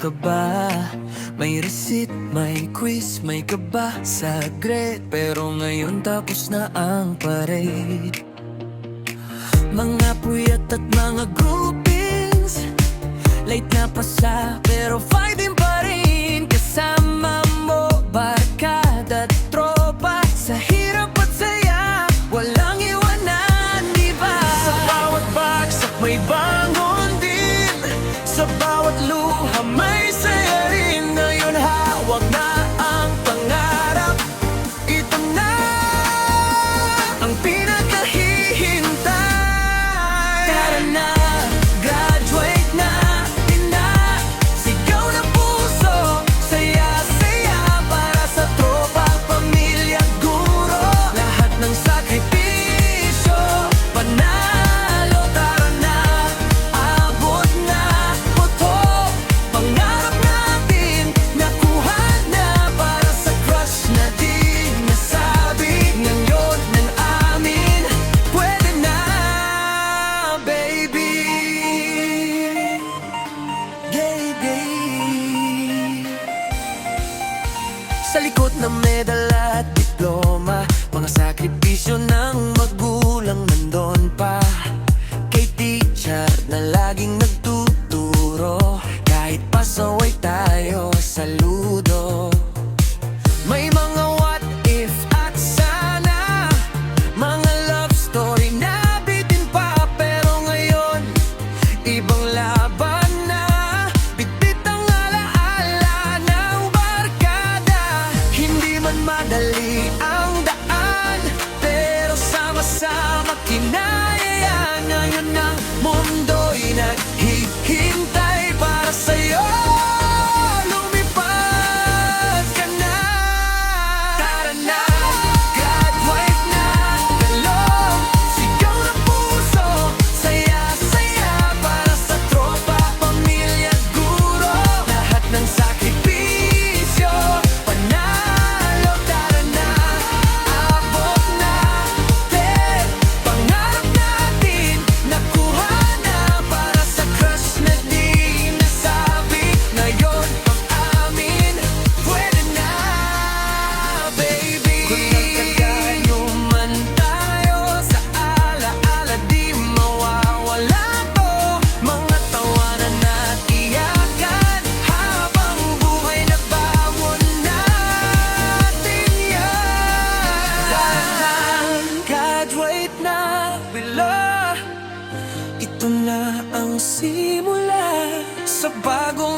ka ba? May receipt, may quiz, may kaba sa grade, pero ngayon tapos na ang parade. Mga puyat at mga groupings, late na pasa pero fighting pa rin. Kasama mo, barkada at tropa, sa hirap at saya, walang iwanan, di ba? Sa bawat bagsak may bangon din, sa bawat luha may saya rin. Ngayon hawak na ang pangarap, ito na ang pinakahihintay. Tara na, graduate na, di na sigaw ng puso, saya-saya para sa tropa, pamilya, guro, lahat ng sakripisyo, panalo. Tara na, abot na, buto, pangarap natin, nakuha na para sa crush na di nasabi. Ngayon ng amin, pwede na, baby. Baby, sa likod ng medala at diploma, mga sakripisyo ng magulang nandun pa. Kay teacher na laging nagtuturo, kahit pasaway tayo sa ludo. May mga what if at sana, mga love story na bitin pa, pero ngayon ibang laban na. Bitbit ang alaala ng barkada, hindi man madali ang daan, pero sama-sama kinaya. Ngayon ang mundo'y naghihintay para sa'yo, lumipad ka na. Tara na, graduate na, galong, sigaw ng puso, saya-saya para sa tropa, pamilya, guro, lahat ng sakripisyo, panalo. Tara na, abot na, pangarap natin, nakuha na para sa crush na di nasabi. Ngayon pag-amin, pwede na, baby. Kung nagkagayo man tayo, sa alaala di mawawala to, mga tawanan at iyakan, habang buhay nagbawon natin yan. Dahil graduate na, bila, ito na ang simula sa bagong